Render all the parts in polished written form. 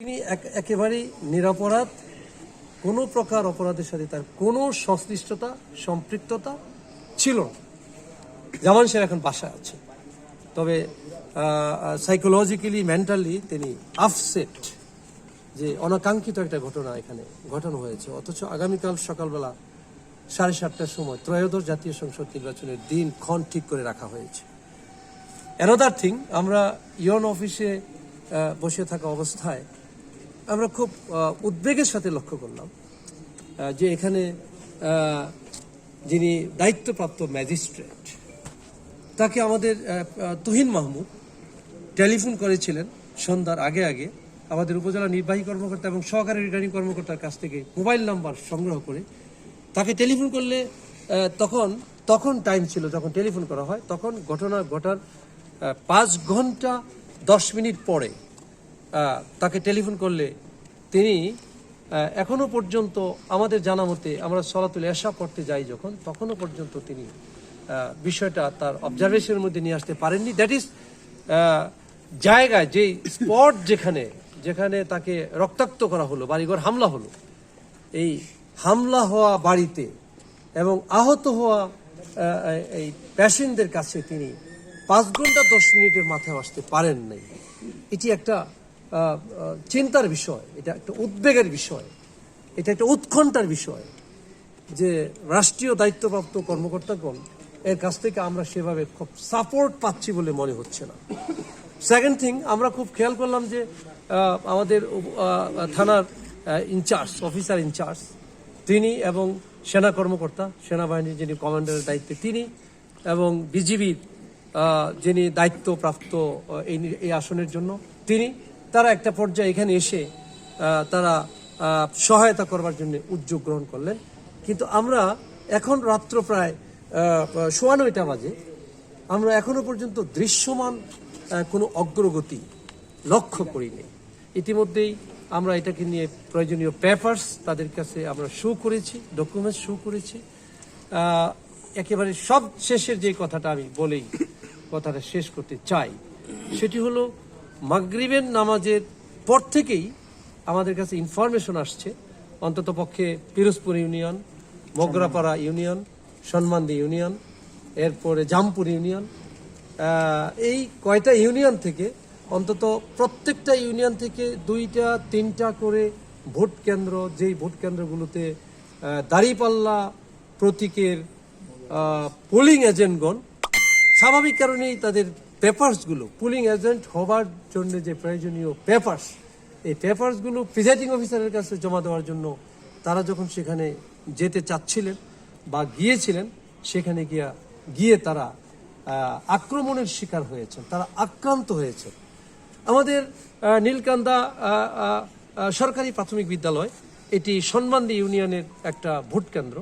তিনি একেবারেই নিরপরাধ, কোনো প্রকার অপরাধের সাথে তার কোনো সংশ্লিষ্টতা সম্পৃক্ততা ছিল না। যেমন সে এখন বাসায় আছে, তবে সাইকোলজিক্যালি মেন্টালি তিনি আপসেট যে অনাকাঙ্ক্ষিত একটা ঘটনা এখানে ঘটানো হয়েছে। অথচ আগামীকাল সকালবেলা 7:30টার সময় ত্রয়োদশ জাতীয় সংসদ নির্বাচনের দিন ক্ষণ ঠিক করে রাখা হয়েছে। অ্যানাদার থিং, আমরা ইয়ন অফিসে বসে থাকা অবস্থায় আমরা খুব উদ্বেগের সাথে লক্ষ্য করলাম যে এখানে যিনি দায়িত্বপ্রাপ্ত ম্যাজিস্ট্রেট, তাকে আমাদের তুহিন মাহমুদ টেলিফোন করেছিলেন সন্ধ্যার আগে আগে আমাদের উপজেলা নির্বাহী কর্মকর্তা এবং সহকারী রিটার্নিং কর্মকর্তার কাছ থেকে মোবাইল নাম্বার সংগ্রহ করে তাকে টেলিফোন করলে তখন টাইম ছিল, যখন টেলিফোন করা হয় তখন ঘটনা ঘটার 5 ঘন্টা 10 মিনিট পরে তাকে টেলিফোন করলে তিনি এখনো পর্যন্ত আমাদের জানা মতে আমরা সলাতুল এশা পড়তে যাই যখন, তখনও পর্যন্ত তিনি বিষয়টা তার অবজারভেশনের মধ্যে নিয়ে আসতে পারেননি। দ্যাট ইজ জায়গায় যে স্পট যেখানে তাকে রক্তাক্ত করা হলো, বাড়িঘর হামলা হলো, এই হামলা হওয়া বাড়িতে এবং আহত হওয়া এই পেশেন্টদের কাছে তিনি 5 ঘন্টা 10 মিনিটের মাথায় আসতে পারেন নাই। এটি একটা চিন্তার বিষয়, এটা একটা উদ্বেগের বিষয়, এটা একটা উৎকণ্ঠার বিষয় যে রাষ্ট্রীয় দায়িত্বপ্রাপ্ত কর্মকর্তাগণ এর কাছ থেকে আমরা সেভাবে খুব সাপোর্ট পাচ্ছি বলে মনে হচ্ছে না। সেকেন্ড থিং, আমরা খুব খেয়াল করলাম যে আমাদের থানার অফিসার ইনচার্জ তিনি এবং সেনা কর্মকর্তা, সেনাবাহিনীর যিনি কমান্ডারের দায়িত্বে তিনি এবং বিজিবির যিনি দায়িত্বপ্রাপ্ত এই আসনের জন্য তারা একটা পর্যায়ে এখানে এসে তারা সহায়তা করবার জন্য উদ্যোগ গ্রহণ করলেন। কিন্তু আমরা এখন রাত্র প্রায় 9:15 বাজে, আমরা এখনো পর্যন্ত দৃশ্যমান কোনো অগ্রগতি লক্ষ্য করিনি। ইতিমধ্যেই আমরা এটাকে নিয়ে প্রয়োজনীয় পেপারস তাদের কাছে আমরা শো করেছি, ডকুমেন্টস শো করেছি। একেবারে সব শেষের যে কথাটা আমি বলেই কথাটা শেষ করতে চাই, সেটি হলো মাগরিবের নামাজের পর থেকেই আমাদের কাছে ইনফরমেশন আসছে অন্তত পক্ষে Pirojpur union, Magrapara union, Sonmandi union, এরপরে জামপুর ইউনিয়ন, এই কয়টা ইউনিয়ন থেকে অন্তত প্রত্যেকটা ইউনিয়ন থেকে 2-3টা করে ভোট কেন্দ্র, যেই ভোট কেন্দ্রগুলোতে দাঁড়িপাল্লা প্রতীকের পোলিং এজেন্টগণ স্বাভাবিক কারণেই তাদের পেপারসগুলো, পুলিং এজেন্ট হবার জন্য যে প্রয়োজনীয় পেপারস, এই পেপারসগুলো প্রিজাইডিং অফিসারের কাছে জমা দেওয়ার জন্য তারা যখন সেখানে যেতে চাচ্ছিলেন বা গিয়েছিলেন, সেখানে গিয়ে তারা আক্রমণের শিকার হয়েছেন, তারা আক্রান্ত হয়েছেন। আমাদের নীলকান্দা সরকারি প্রাথমিক বিদ্যালয়, এটি সনমান্দি ইউনিয়নের একটা ভোট কেন্দ্র।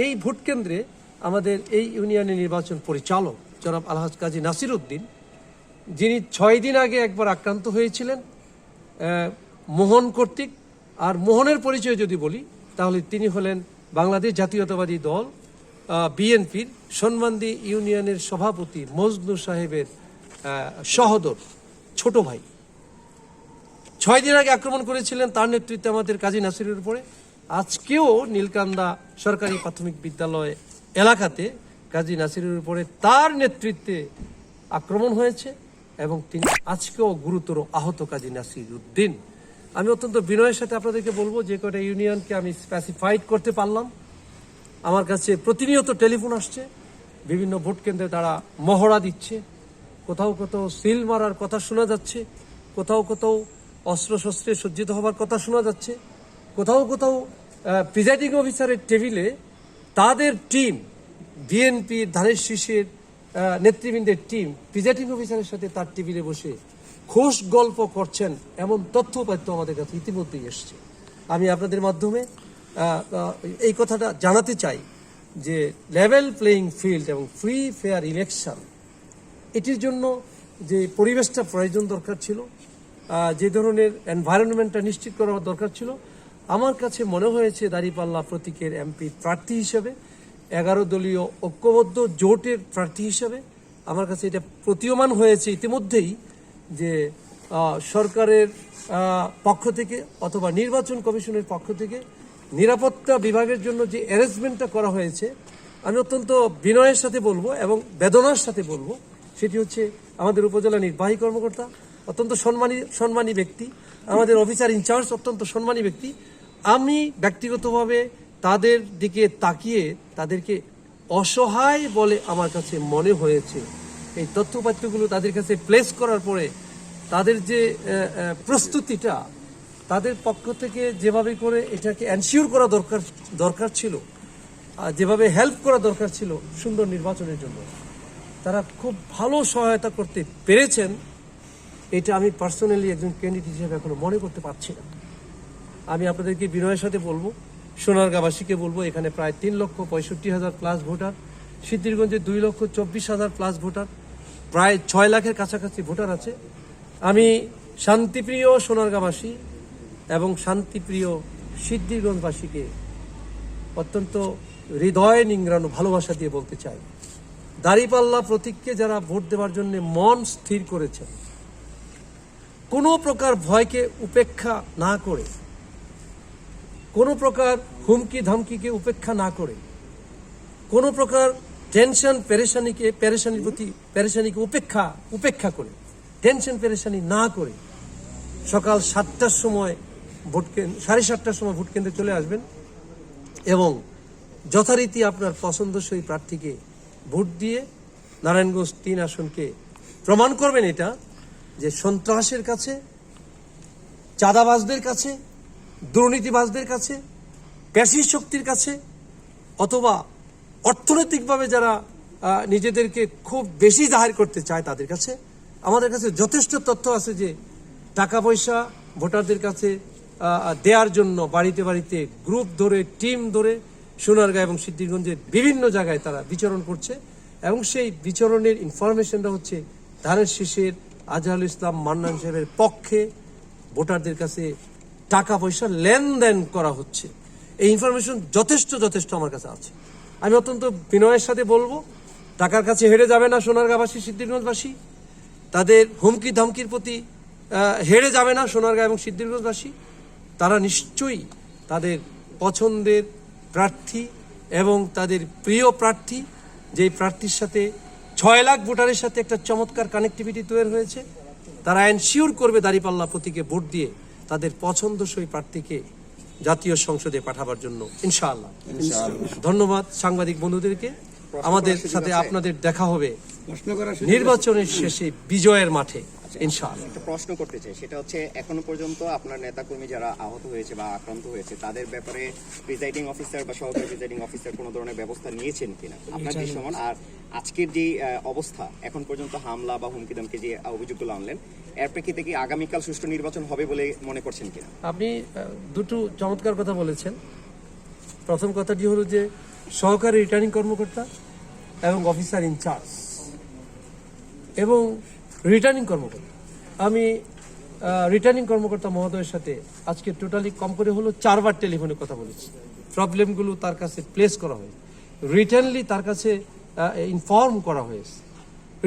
এই ভোট কেন্দ্রে আমাদের এই ইউনিয়নের নির্বাচন পরিচালক জনাব আলহাজ কাজী নাসির উদ্দিন, যিনি 6 দিন আগে একবার আক্রান্ত হয়েছিলেন মোহন কর্তৃক। আর মোহনের পরিচয় যদি বলি তাহলে তিনি হলেন বাংলাদেশ জাতীয়তাবাদী দল বিএনপির সনমান্দি ইউনিয়নের সভাপতি মজনু সাহেবের সহোদর ছোট ভাই। 6 দিন আগে আক্রমণ করেছিলেন তার নেতৃত্বে আমাদের কাজী নাসিরের উপরে। আজকেও নীলকান্দা সরকারি প্রাথমিক বিদ্যালয় এলাকাতে কাজী নাসিরের উপরে তার নেতৃত্বে আক্রমণ হয়েছে এবং তিনি আজকেও গুরুতর আহত কাজী নাসির উদ্দিন। আমি অত্যন্ত বিনয়ের সাথে আপনাদেরকে বলবো, যে কটা ইউনিয়নকে আমি স্পেসিফাইড করতে পারলাম, আমার কাছে প্রতিনিয়ত টেলিফোন আসছে, বিভিন্ন ভোট কেন্দ্রে তারা মহড়া দিচ্ছে, কোথাও কোথাও সিল মারার কথা শোনা যাচ্ছে, কোথাও কোথাও অস্ত্রশস্ত্রে সজ্জিত হবার কথা শোনা যাচ্ছে, কোথাও কোথাও প্রিজাইডিং অফিসারের টেবিলে তাদের টিম, বিএনপি ধানের শীষের নেতৃবৃন্দের টিম প্রিজাইডিং অফিসারের সাথে তার টেবিলে বসে খোশ গল্প করছেন, এমন তথ্যপাত্য আমাদের কাছে ইতিমধ্যেই এসছে। আমি আপনাদের মাধ্যমে এই কথাটা জানাতে চাই যে লেভেল প্লেয়িং ফিল্ড এবং ফ্রি ফেয়ার ইলেকশন, এটির জন্য যে পরিবেশটা প্রয়োজন দরকার ছিল, যে ধরনের এনভায়রনমেন্টটা নিশ্চিত করা দরকার ছিল, আমার কাছে মনে হয়েছে দাঁড়িপাল্লা প্রতীকের এমপি প্রার্থী হিসেবে, 11 দলীয় ঐক্যবদ্ধ জোটের প্রার্থী হিসেবে আমার কাছে এটা প্রতীয়মান হয়েছে ইতিমধ্যেই যে সরকারের পক্ষ থেকে অথবা নির্বাচন কমিশনের পক্ষ থেকে নিরাপত্তা বিভাগের জন্য যে অ্যারেঞ্জমেন্টটা করা হয়েছে, আমি অত্যন্ত বিনয়ের সাথে বলবো এবং বেদনার সাথে বলবো, সেটি হচ্ছে আমাদের উপজেলা নির্বাহী কর্মকর্তা অত্যন্ত সম্মানী ব্যক্তি, আমাদের অফিসার ইনচার্জ অত্যন্ত সম্মানী ব্যক্তি। আমি ব্যক্তিগতভাবে তাদের দিকে তাকিয়ে তাদেরকে অসহায় বলে আমার কাছে মনে হয়েছে। এই তথ্যপাত্রগুলো তাদের কাছে প্লেস করার পরে তাদের যে প্রস্তুতিটা, তাদের পক্ষ থেকে যেভাবে করে এটাকে এনশিওর করা দরকার ছিল, যেভাবে হেল্প করা দরকার ছিল সুন্দর নির্বাচনের জন্য, তারা খুব ভালো সহায়তা করতে পেরেছেন। এটা আমি পার্সোনালি একজন ক্যান্ডিডেট হিসেবে এখনো মনে করতে পারছি না। আমি আপনাদেরকে বিনয়ের সাথে বলবো, সোনারগাঁবাসীকে বলবো, এখানে প্রায় 3,65,000 প্লাস ভোটার, সিদ্ধিরগঞ্জে 2,24,000 প্লাস ভোটার, প্রায় 6 লাখের কাছাকাছি ভোটার আছে। আমি শান্তিপ্রিয় সোনারগাঁবাসী এবং শান্তিপ্রিয় সিদ্ধিরগঞ্জবাসীকে অত্যন্ত হৃদয় নিংড়ানো ভালোবাসা দিয়ে বলতে চাই, দাঁড়িপাল্লা প্রতীককে যারা ভোট দেওয়ার জন্য মন স্থির করেছেন, কোনো প্রকার ভয়কে উপেক্ষা না করে, কোনো প্রকার হুমকি ধামকিকে উপেক্ষা না করে, কোনো প্রকার টেনশন পেরেশানিকে উপেক্ষা করে, টেনশন পেরেশানি না করে সকাল 7টার সময় 7:30টার সময় ভোট কেন্দ্রে চলে আসবেন এবং যথারীতি আপনার পছন্দসই প্রার্থীকে ভোট দিয়ে নারায়ণগঞ্জ 3 আসনকে প্রমাণ করবেন এটা যে সন্ত্রাসের কাছে, চাঁদাবাজদের কাছে, দুর্নীতিবাজদের কাছে, পেশি শক্তির কাছে, অথবা অর্থনৈতিকভাবে যারা নিজেদেরকে খুব বেশি জাহির করতে চায় তাদের কাছে আমাদের কাছে যথেষ্ট তথ্য আছে যে টাকা পয়সা ভোটারদের কাছে দেওয়ার জন্য বাড়িতে বাড়িতে গ্রুপ ধরে, টিম ধরে সোনারগাঁ এবং সিদ্ধিরগঞ্জের বিভিন্ন জায়গায় তারা বিচরণ করছে এবং সেই বিচরণের ইনফরমেশনটা হচ্ছে ধানের শীষের আজহারুল ইসলাম মান্নান সাহেবের পক্ষে ভোটারদের কাছে টাকা পয়সা লেনদেন করা হচ্ছে। এই ইনফরমেশন যথেষ্ট আমার কাছে আছে। আমি অত্যন্ত বিনয়ের সাথে বলবো, টাকার কাছে হেরে যাবে না সোনারগাঁবাসী, সিদ্ধিরগঞ্জবাসী, তাদের হুমকি ধামকির প্রতি হেরে যাবে না সোনারগাঁ এবং সিদ্ধিরগঞ্জবাসী। তারা নিশ্চয়ই তাদের পছন্দের প্রার্থী এবং তাদের প্রিয় প্রার্থী, যেই প্রার্থীর সাথে 6 লাখ ভোটারের সাথে একটা চমৎকার কানেক্টিভিটি তৈরি হয়েছে, তারা এনশিওর করবে দাঁড়িপাল্লা প্রতীকে ভোট দিয়ে তাদের পছন্দসই প্রার্থীকে জাতীয় সংসদে পাঠাবার জন্য ইনশাআল্লাহ। ধন্যবাদ সাংবাদিক বন্ধুদেরকে। আমাদের সাথে আপনাদের দেখা হবে নির্বাচনের শেষে বিজয়ের মাঠে ইনশাআল্লাহ। একটা প্রশ্ন করতে চাই, সেটা হচ্ছে এখনো পর্যন্ত আপনার নেতাকর্মী যারা আহত হয়েছে বা আক্রান্ত হয়েছে তাদের ব্যাপারে প্রিজাইডিং অফিসার বা সহকারী প্রিজাইডিং অফিসার কোনো ধরনের ব্যবস্থা নিয়েছেন কিনা আপনার দৃশ্যমান? আর আজকের যে অবস্থা, এখন পর্যন্ত হামলা বা হুমকি দামকে যে অভিযোগগুলো আনলেন, এর প্রেক্ষিতে কি আগামীকাল সুষ্ঠু নির্বাচন হবে বলে মনে করছেন কিনা? আপনি দুটো চমৎকার কথা বলেছেন। প্রথম কথাটি হলো যে সহকারী রিটার্নিং কর্মকর্তা এবং অফিসার ইনচার্জ এবং রিটার্নিং কর্মকর্তা, আমি রিটার্নিং কর্মকর্তা মহোদয়ের সাথে আজকে টোটালি কম করে হলো 4 বার টেলিফোনে কথা বলেছি। প্রবলেমগুলো তার কাছে প্লেস করা হয়েছে, রিটার্নলি তার কাছে ইনফর্ম করা হয়েছে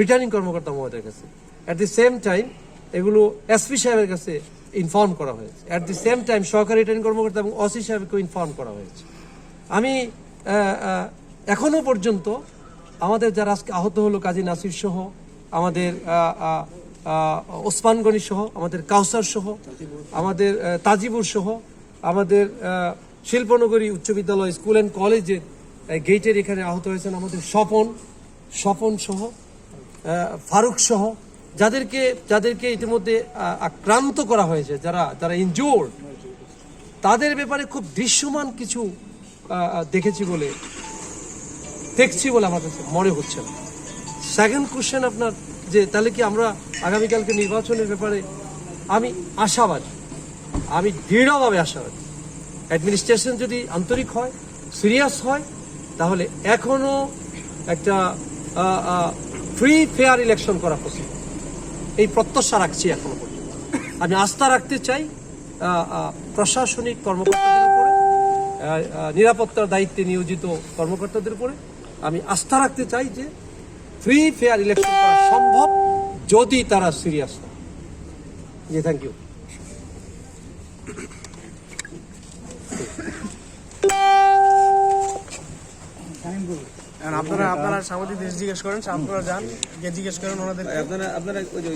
রিটার্নিং কর্মকর্তা মহোদয়ের কাছে। অ্যাট দি সেম টাইম এগুলো এসপি সাহেবের কাছে ইনফর্ম করা হয়েছে। অ্যাট দি সেম টাইম সহকারী রিটার্নিং কর্মকর্তা এবং ওসি সাহেবকেও ইনফর্ম করা হয়েছে। আমি এখনো পর্যন্ত আমাদের যারা আজকে আহত হলো, কাজী নাসির সহ, আমাদের ওসমান গনি সহ, আমাদের কাউসার সহ, আমাদের তাজিবুর সহ, আমাদের শিল্পনগরী উচ্চ বিদ্যালয় স্কুল অ্যান্ড কলেজের গেটের এখানে আহত হয়েছেন আমাদের স্বপন সহ, ফারুক সহ, যাদেরকে ইতিমধ্যে আক্রান্ত করা হয়েছে, যারা ইনজুর্ড, তাদের ব্যাপারে খুব দৃশ্যমান কিছু দেখছি বলে আমার কাছে মনে হচ্ছে না। সেকেন্ড কোশ্চেন আপনার যে তাহলে কি আমরা আগামীকালকে নির্বাচনের ব্যাপারে, আমি আশাবাদী, আমি দৃঢ়ভাবে আশাবাদী। অ্যাডমিনিস্ট্রেশন যদি আন্তরিক হয়, সিরিয়াস হয়, তাহলে এখনো একটা ফ্রি ফেয়ার ইলেকশন করা পসিবল, এই প্রত্যাশা রাখছি এখনো পর্যন্ত। আমি আস্থা রাখতে চাই প্রশাসনিক কর্মকর্তাদের উপরে, নিরাপত্তার দায়িত্বে নিয়োজিত কর্মকর্তাদের উপরে আমি আস্থা রাখতে চাই যে ফ্রি ফেয়ার ইলেকশন করা সম্ভব যদি তারা সিরিয়াস হয়। জি থ্যাংক ইউ। আপনারা সাংবাদিক জিজ্ঞেস করেন, আপনারা যান, গিয়ে জিজ্ঞেস করেন ওনাদের। আপনারা ওই যে